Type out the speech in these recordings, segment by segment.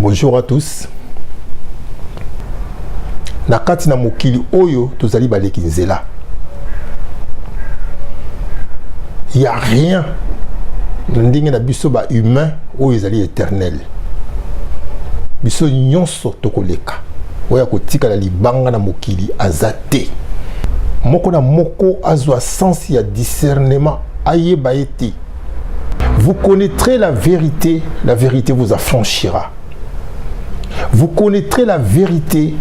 Bonjour à tous. Nakati na mokili oyo tozali baleki nzela. Il y a rien ndenge na biso ba humain oyo ezali éternel. Biso nyonso tokoleka. Oya kotika la libanga na mokili azate. Moko na moko azwa sens ya discernement ayeba ete. Vous connaîtrez la vérité vous affranchira. Vous connaîtrez la vérité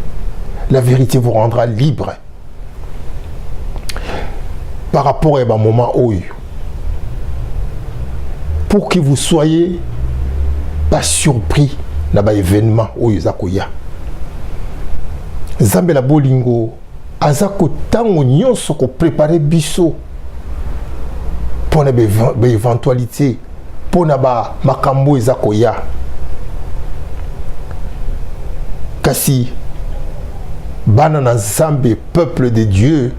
vous rendra libre. Par rapport à un moment où, pour que vous soyez pas surpris dans l'événement où vous êtes. Zambe la bolingo, azako tango nyonso ko préparer biso pour na éventualité, pour na ba makambo ezako ya. Kasi bana na Zambe, peuple de Dieu,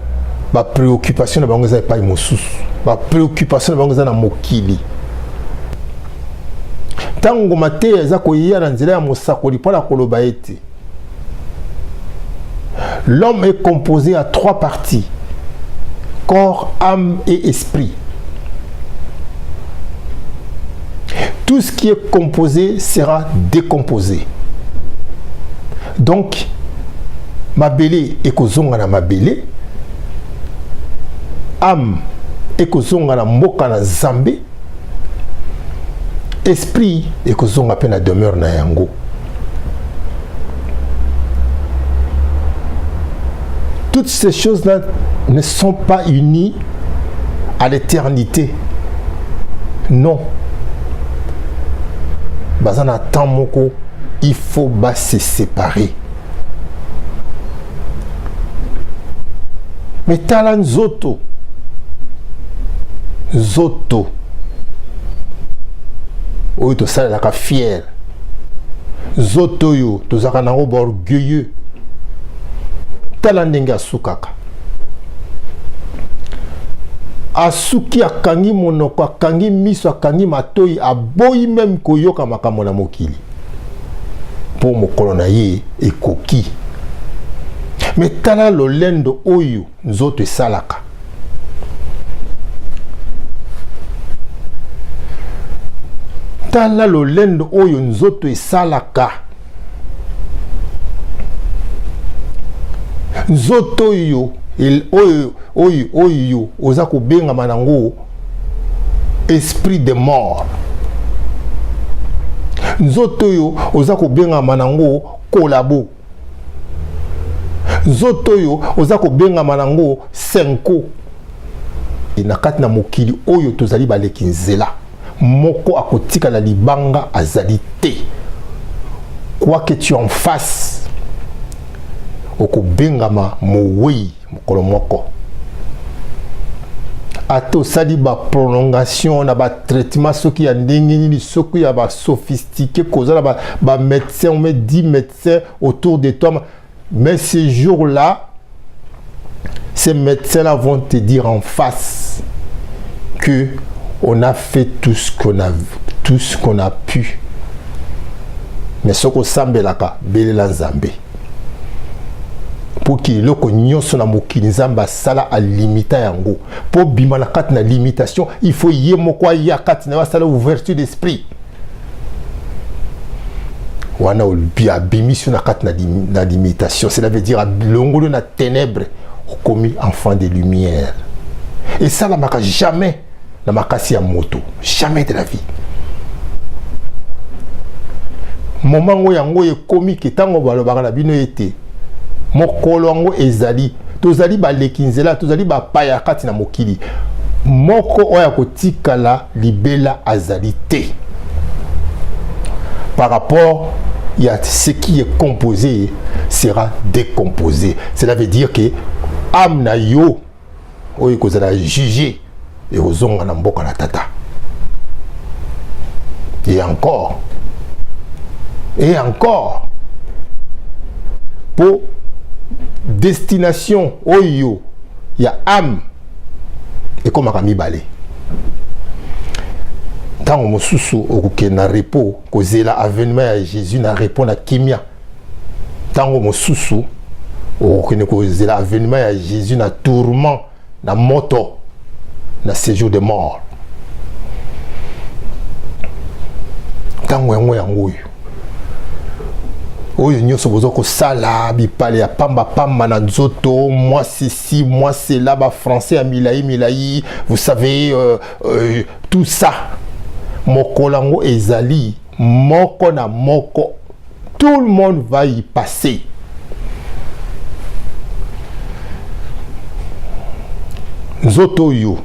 ba préoccupation na bango za pa mosusu, ba préoccupation na bango za na mokili. Tango mate ezako ya na nzela ya mosakoli pona koloba ete. L'homme est composé à 3 parties: corps, âme et esprit. Tout ce qui est composé sera décomposé. Donc, mabele ekozonga na mabele, âme ekozonga na mboka na Zambe, esprit ekozonga pe na demeure na yango. Toutes ces choses-là ne sont pas unies à l'éternité. Non. Bazana tamoko, il faut se séparer. Mais talan zoto. Oyo to sala la fier. Zoto yo to zaka na orgueilleux. Talandenga sukaka. Asuki akangi monoko, akangi miso, akangi matoi, aboyi même koyoka makambo na mokili. Pour mokolo na ye ekoki. Mais tala lolendo oyo nzoto esalaka. Tala lolendo oyo nzoto esalaka. Nzoto oyo oyo oza kobenga manango esprit de mort. Nzoto oyo oza kobenga manango kolabo. Nzoto oyo oza kobenga manango senko. Nakati na mokili oyo tozali baleki nzela. Moko akotika la libanga azali te. Quoi que tu en fasses, oko bengama mowei mokolo moko. Ato sali ba prolongation na ba traitement soki ya ndenge nini soki ya ba sophistiqué kozala ba médecin, on met 10 médecins autour de toi, mais ces jours-là ces médecins-là vont te dire en face que on a fait tout ce qu'on a pu, mais soko sambelaka belela Nzambe. Pour qu'il loko nyonso na mokili Nzamba sala a limita yango. Pour bima na kati na limitation, il faut yemo kwa ya kati na sala ouverture d'esprit. Wana olbia bimission na kati na limitation, cela veut dire longolo na ténèbres commis enfant de lumière. Et ça la maka jamais na makasi ya moto, jamais de la vie. Moment ngo yango e komi kitango balobaka na bino ete mokolo yango ezali tozali baleki nzela tozali bapaya kati na mokili moko oya kotikala libela azali te. Par rapport à ce qui est composé sera décomposé. Cela veut dire que âme na yo oyo kozala jugé et ozonga na mboka na tata. Et encore pour destination oyo ya âme et comme mibale. Tant mosusu okuke na repos kozela avènement ya Jésus na repos na kimia. Tant mosusu okene kozela avènement ya Jésus na tourment na moto na séjour de mort. Tango yango yango oyo nyonso bozoko sala bipale ya pamba pamba na nzoto, moi ceci moi cela, ba français à milai, vous savez tout ça. Mokolango ezali moko na moko, tout le monde va y passer. Nzoto yo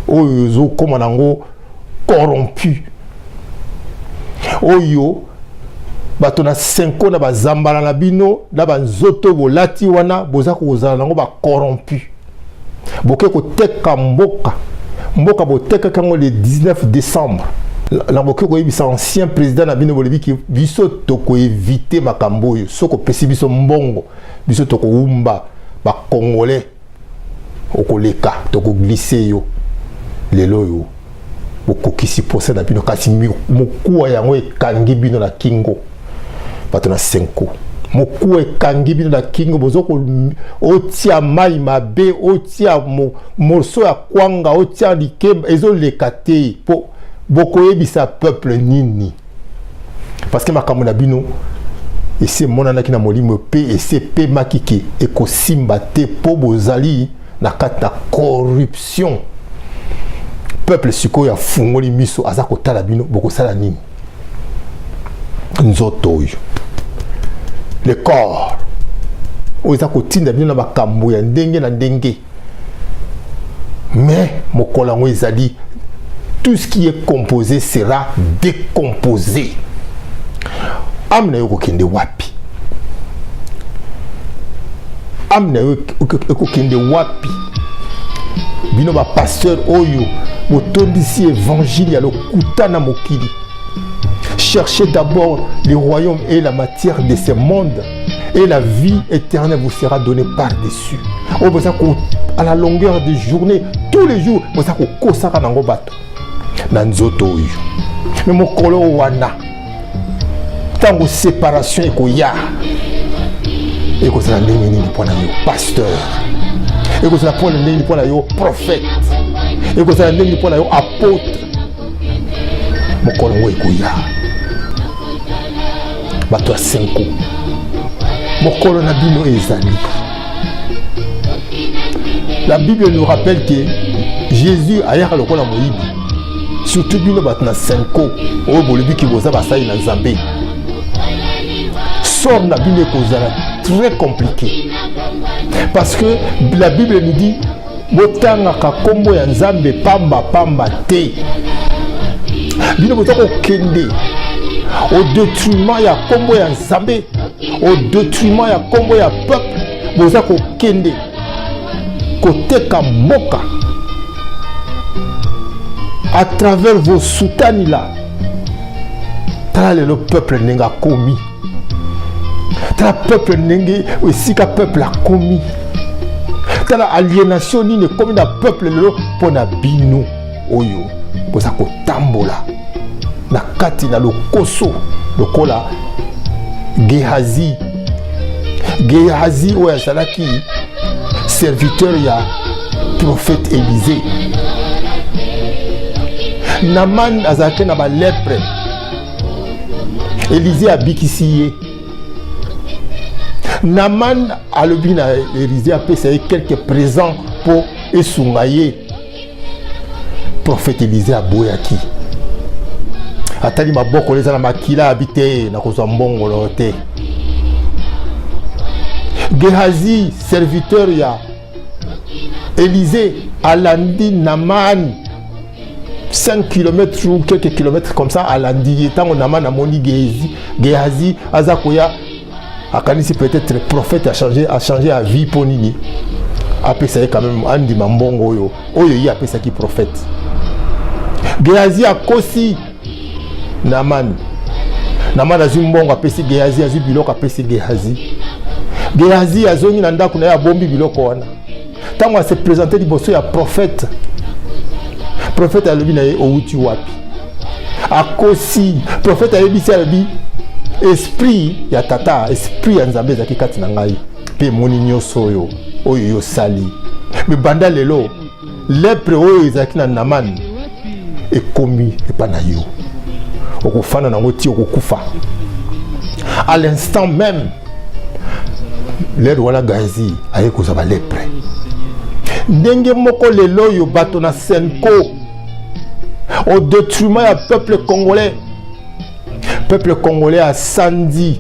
oyo zo koma nango corrompu, oyo bato na 5 na bazambala na bino na banzoto bolati wana boza kozala nango ba corrompu. Boke ko teka mboka boteka kango le 19 décembre. La boke ko yebisa ancien président na bino bolebi ki biso toko éviter makambo yo, soko pesi biso mbongo, biso toko umba ba congolais okoleka toko glisser yo lelo yo bokokisi posa na bino kasi mokuwa yango ekangi bino na kingo. Bato na 5 mokuwa ekangi bino na kingo bozoko otia mai mabe, otia morso ya kwanga, otia likemba ezoleka te po bokoyebisa peuple nini. Parce que makambo na bino ese monanaki na molimo pe ese pe makike ekosimba te po bozali na kati na corruption. Peuple siko ya fungoli miso aza kotala bino bokosala nini. Nzoto oyo le corps oza kotinda bino na makambo ya ndenge na ndenge, mais mokolango ezali tout ce qui est composé sera décomposé. Amna yo kokende wapi? Amna yo kokende wapi? Bino ba pasteur oyo botondisi évangile ya lokuta na mokili. Cherchez d'abord le royaume et la matière de ce monde, et la vie éternelle vous sera donnée par-dessus. Oh, à la longueur des journées, tous les jours, vous avez kosaka nango bato. Nanzoto oyo. Mais mokolo wana. Tango séparation ekoya. Eko sala ndenge nini pona yo pasteur. Eko sala pona ndenge pona yo prophète. Eko sala ndenge pona yo apôtre. Mokolo ngo ekoya. Bato ya 5 mokolo na bino ezali. La Bible nous rappelle que Jésus ayaka lokola moyibi, surtout bino bato na 5 oyo bolobi ki boza basali na Nzambe. Sort na bino ekozala très compliqué, parce que la Bible nous dit botangaka kombo ya Nzambe pamba pamba te. Bino botako kende au détriment ya kombo ya Nzambe, au détriment ya kombo ya peuple, boza ko kende koteka mboka à travers vos soutani là. Tala le peuple nenga komi, tala peuple nenge esika peuple a komi, tala aliénation ni ne komi na peuple lelo pona bino oyo boza ko tambola na kati na lokoso lokola Gehazi oyo azalaki serviteur ya prophète Élisée. Naman azalaki na ba lèpre, Élisée abikisi ye. Naman alobi na Élisée apesa ye quelques présents pour esunga ye. Prophète Élisée aboyaki. Atali maboko leza na makila habité na kozwa mbongolo te. Gehazi serviteur ya Élisée alandi Naman 5 km ou quelques kilomètres comme ça alandi tango Naman amoni Gehazi azakoya akanisi peut-être prophète a changé à vie pour nini. Apesa quand même andi mambongo oyo yi apesa ki prophète. Gehazi akosi Naman azu mbongo apesi Gehazi, azu biloko apesi Gehazi azongi na ndako na ya bombi biloko wana. Tango se présenter liboso ya prophète alobi na ye outi wapi. akosi prophète ayebisi alobi esprit ya tata esprit ya nzambe ezalaki kati na ngai mpe emoni nyonso oyo yosali me banda lelo lepre oyo ezalaki na Naman ekomi epa na yo okofana nango ti okokufa à l'instant même lere wana Gazi aye kozwa lepre ndenge moko lelo yo bato na Senko au détriment ya peuple congolais a sandi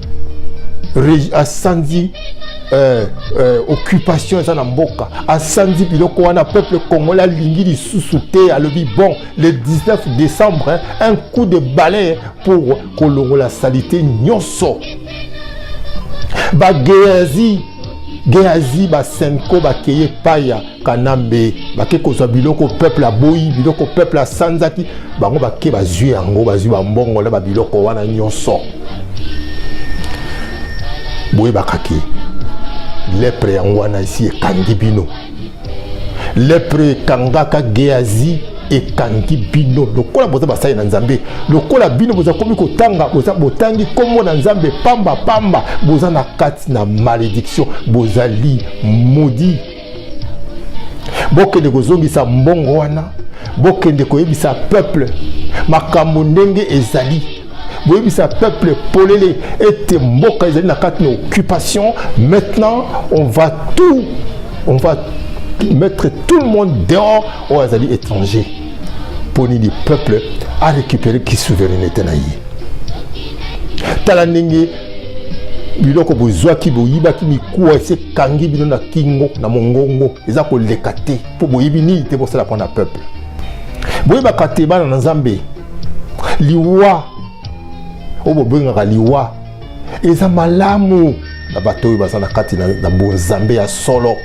occupation eza na mboka asandi biloko wana peuple congolais alingi lisusu te alobi bon le 19 décembre un coup de balai pour kolongola salite nyonso Geazi Senko bakeye paya Kanambe bake kozwa biloko peuple aboyi biloko peuple asanzaki bango bake bazwi yango bazwi bambongo la biloko wana nyonso boye bakake lepre yango wana isi ekangi bino lepre ekangaka Geazi ekangi bino lokola boza basali na nzambe lokola bino boza komi kotanga boza botangi kombo na nzambe pamba boza na kati na malédiction bozali maudit bokende kozongisa mbongo wana bokende koyebisa peuple makambo ndenge ezali boyebisa peuple polele ete mboka ezali na kati na occupation maintenant on va mettre tout le monde dehors aux azali étrangers pour ni le peuple à récupérer qui souveraineté na ye tala ndenge biloko bozwaki boyibaki mikuwa ese kangi bino na kingo na mongongo eza koleka te mpo boyebi nini te bosala mpo na peuple boyebaka te bana na nzambe liwa oyo bobengaka liwa eza malamu na bato oyo baza na kati na bonzambe ya solo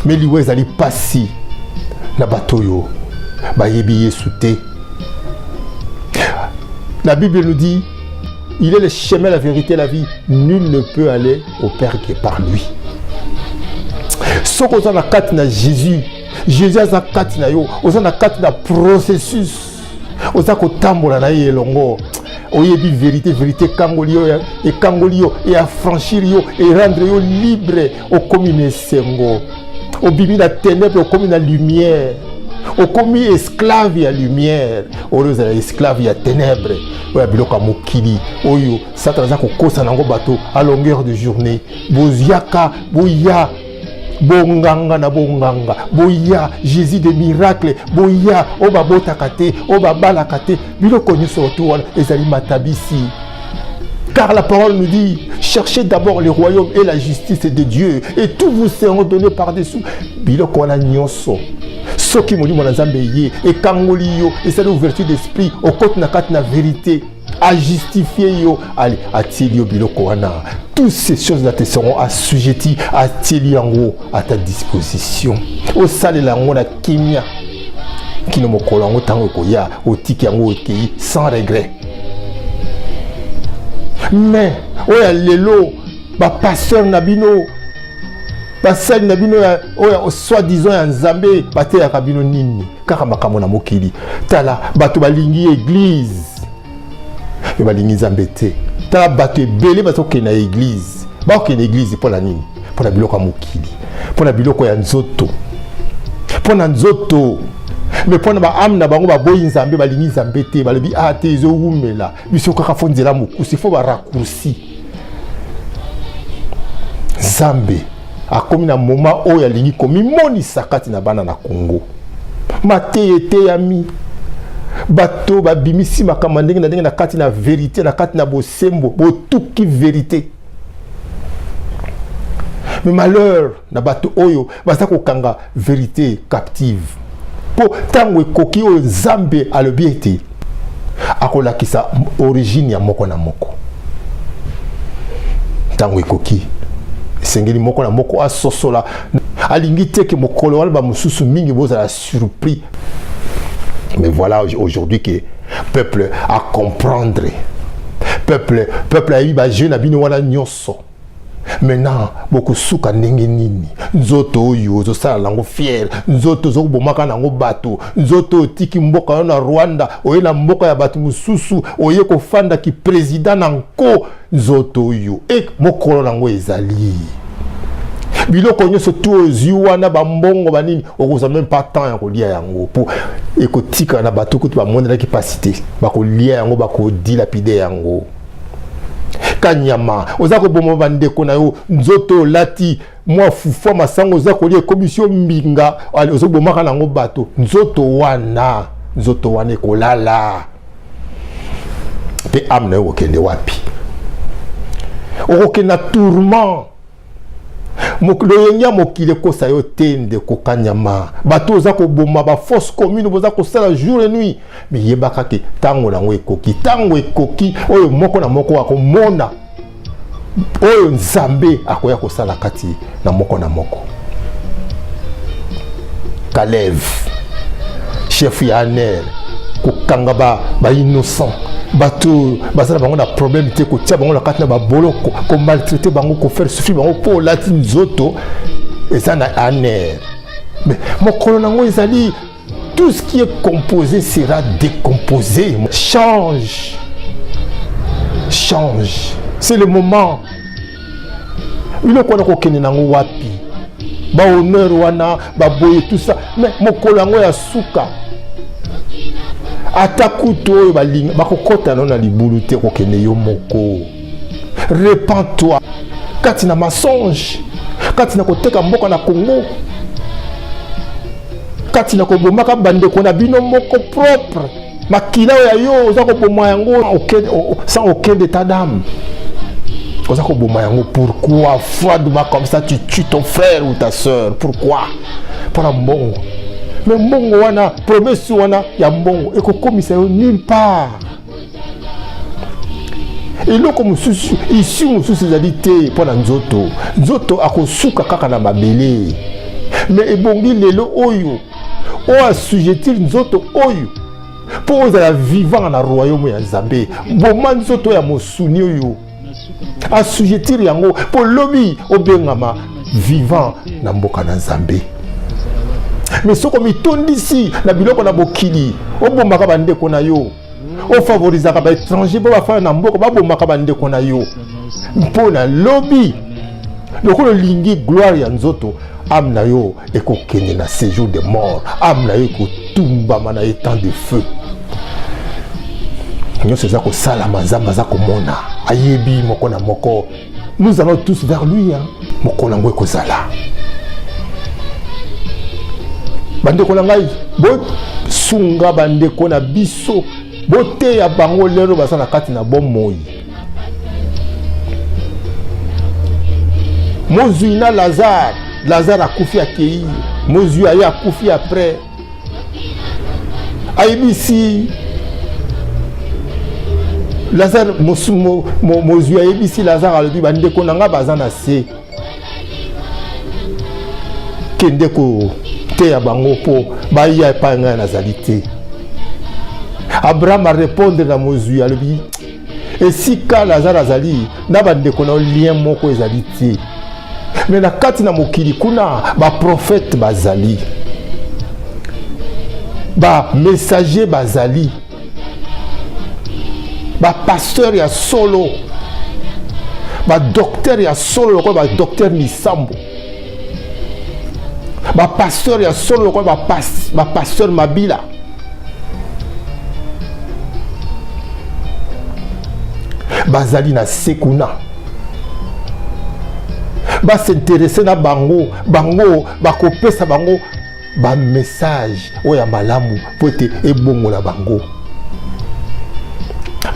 mais liwa ezali pasi na bato oyo bayebi Yesu te. La Bible nous dit il est le chemin, la vérité, la vie. Nul ne peut aller au Père que par lui. Ce qu'on a dans na Jésus, Jésus a dans na yo, on a dans na processus. On a ko tambola na ye longo. Oyebi vérité, vérité kangolio et affranchir yo et rendre yo libre au commune sengo. Au bibi la ténèbre au commune la lumière. Au commis esclave ya lumière, heureuse la esclave ya ténèbres. Oya biloka mokili, oyo satana ko kosa nango bato à longueur de journée. Boziaka, boya, bonganga na bonganga, boya Jésus de miracle, boya oba botakate, oba balakate, biloko nyoso autour ezali matabisi. Car la parole nous dit, cherchez d'abord le royaume et la justice de Dieu, et tout vous sera donné par-dessous. Biloko wana nyonso. Ce qui me dit mon ensemble et kangolio et c'est l'ouverture d'esprit au côté na kat na vérité à justifier yo allez atilio biloko wana toutes ces choses là te seront assujetties à tiliango à ta disposition au sale la ngona kimia qui ne mokolo ngo tango koya au tiki yango okei sans regret mais oya lelo ba pasteur nabino basali na bino oya soi-disant ya nzambe bateyaka bino nini kaka makambo na mokili tala bato balingi église me balingi nzambe te tala bato ebele bazokende na église bakokende église mpo na nini mpo na biloko ya mokili mpo na biloko ya nzoto mpo na nzoto me mpo na baame na bango baboyi nzambe balingi nzambe te balobi a te ezowumela biso kaka fo nzela mokusi fo baraccourci nzambe akomi na moment oyo alingi komimonisa kati na bana na Congo mateye te yami bato babimisi makambo ndenge na ndenge na kati na vérité na kati na bosembo botuki vérité mais malheur na bato oyo baza kokanga vérité captive po tango ekoki oyo Nzambe alobi ete akolakisa origine ya moko na moko tango ekoki sengeli moko na moko asosola alingi teke mokolo wala ba mususu mingi bozala surpris. Mais voilà aujourd'hui que peuple a comprendre peuple a eu ba jeune abino wana nyonso maintenant beaucoup suka ndenge nini nzoto oyo zo sala lango fier nzoto zo bomaka nango bato nzoto tiki mboka na Rwanda oye na mboka ya bato mususu oye ko fanda ki president nanko nzoto oyo mokolo nango ezali biloko nyonso tu oziwana bambongo banini okoza même pas temps ya kolia yango po ekotika na bato kutu bamonela capacité bakolia yango bakodilapide yango kanyama ozako bomo bandeko na yo nzoto lati mwa fufa masango ozako lie commission mbinga ozako bomaka nango bato nzoto wana kolala pe amna yo okende wapi okokenda tourment loyenga mokile kosa yo tende kokanyama bato ozako boma ba force commune bozako sala jour et nuit mais yebaka ke tango nango ekoki oyo moko na moko akomona oyo nzambe akoya kosala kati na moko na moko. Kalev chef ya Aner kokanga ba innocent bato basala bango na problème te ko tia bango na kati na ba boloko ko maltraiter bango ko faire souffrir bango po lati nzoto eza na Aner mais mokolo nango ezali tout ce qui est composé sera décomposé. Change, c'est le moment. Il est qu'on a kokene nango wapi ba honneur wana ba boye tout ça mais mokolo nango ya suka atakuto balinga bakokota na libulu te kokene yo moko. Répands-toi kati na mensonge kati na koteka mboka na Congo kati na kobomaka bandeko na bino moko propre makila ya yo ozako boma yango sans aucun état d'âme ozako boma yango. Pourquoi froidement comme ça tu tues ton frère ou ta sœur? Pourquoi? Pour un mbongo. Mais mbongo wana promesse wana ya mbongo ekokomisa yo nulle part. Et là comme ici mususu ezali te mpona nzoto akosuka kaka na mabele mais ebongi lelo oyo o assujettir nzoto oyo po ozala vivant na royaume ya Nzambe boma nzoto ya mosuni oyo assujettir yango po lobi obengama vivant na mboka na Nzambe. Mais soko mitondisi na biloko na bokili obomaka bandeko na yo o favorisaka ba étranger bo bafana na mboka babomaka bandeko na yo mpona lobi lokolo lingi gloire ya nzoto amna yo ekokende na séjour de mort amna yo ekotumbama na étang de feu. Nyonso eza kosala mazamba za komona ayebi moko na moko. Nous allons tous vers lui moko nango ekozala bandeko na ngai bo sunga bandeko na biso bote ya bango lero basana kati na bomoi mozui na Lazare akufi akei mozui aye akufi après ayebisi Lazare mozui ayebisi Lazare alobi bandeko na nga baza na se kende ko te ya bango po baya epai ngai nazali te. Abraham a répondre na mozui alobi esika Lazare azali na bandeko na lien moko ezali te mais na kati na mokili kuna ba prophète bazali ba messager bazali ba pasteur ya solo ba docteur ya solo ko ba docteur Misambo ba pasteur ya solo ko ba pasteur Mabila bazali na sekuna ba s'intéresser na bango bakopesa bango ba message oya malamu po ete ebongola bango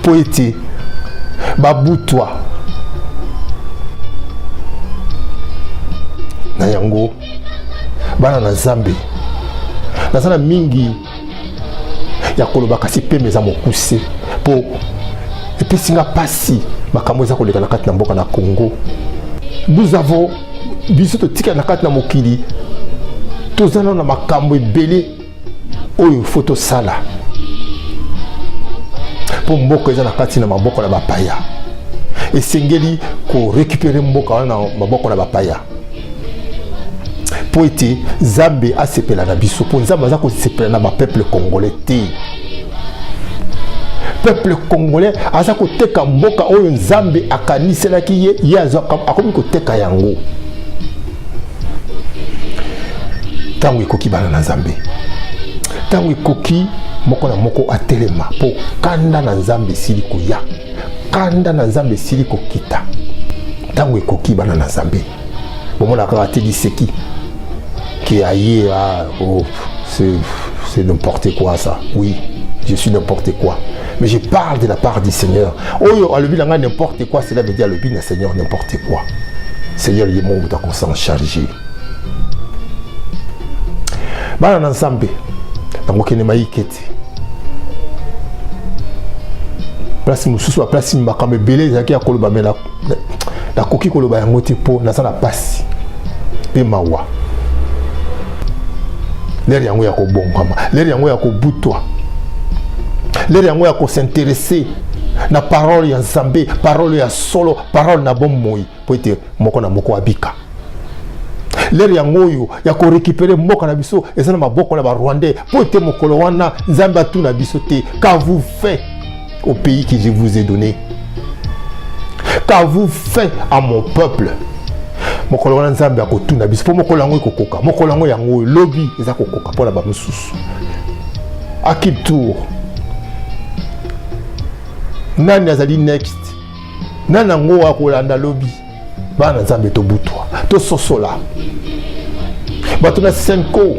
po ete babutwa na yango bana na Nzambe nazana mingi ya koloba kasi pe meza mokuse po epesinga pasi makambo eza koleka na kati na mboka na Congo. Nous avons biso to tika na kati na mokili tozana na makambo ebele oyo foto sala po mboka eza na kati na maboko na bapaya esengeli ko récupérer mboka wana maboko na bapaya po ete Nzambe asepela na biso po Nzambe aza kosepela na peuple congolais te. Peuple congolais aza koteka mboka oyo Nzambe akaniselaki ye akomi koteka yango. Tango ekoki bana na Nzambe, tango ekoki moko na moko atelema po kanda na Nzambe sili koya, kanda na Nzambe sili kokita. Tango ekoki bana na Nzambe bomona kaka te liseki qui aïe, oh, c'est n'importe quoi ça. Oui, je suis n'importe quoi. Mais je parle de la part du Seigneur. Oh, à l'objet n'importe quoi, cela veut dire à l'objet du Seigneur n'importe quoi. Seigneur, il est mon temps qu'on s'en charge. Bana n'ensemble, dans aucune maïkete. Place mususu a place mbakame belé zaki a koloba mela la koki koloba yango te po na sana passe pe mawa. L'air yango ya ko bongama, l'air yango ya ko butwa, l'air yango ya ko s'intéresser na parole ya Nzambe, parole ya solo, parole na bon moi po ete moko na moko abika. L'air yango yo ya ko récupérer mboka na biso ezana maboko na ba Rwandais po ete mokolo wana Nzambe atu na biso te. Qu'avez-vous fait au pays que je vous ai donné? Qu'avez-vous fait à mon peuple? Mokolo wana Nzambe akotuna biso po mokolo yango ekokoka, mokolo yango yango lobby eza kokoka pona ba mususu. À qui tour? Nani azali next? Nani ngo akolanda lobby? Bana Nzambe to butwa, to sosola. Bato na senko.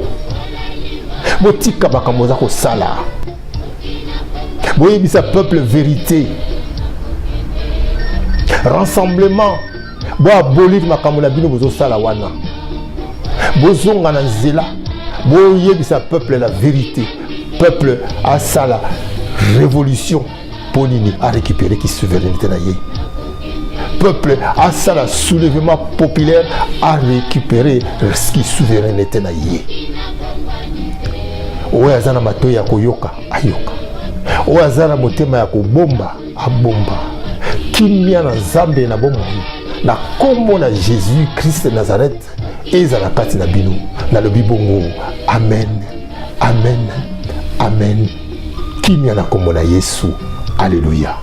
Botika bakamoza ko sala. Boyebisa peuple vérité. Rassemblement. Bo abolir makambo na bino bozo sala wana. Bozonga na nzela. Bo yebisa peuple la vérité. Peuple a sala révolution pour nini a récupérer qui souveraineté na ye. Peuple a sala soulèvement populaire a récupérer ce qui souveraineté na ye. Owe azana matoyi ya koyoka ayoka. Owe azana motema ya kobomba abomba. Kimia na Nzambe na bomoi. Na kombo na Jésus Christ de Nazareth ezala kati na bino na lobi bongo amen amen amen kimia na kombo na Yesu. Alléluia.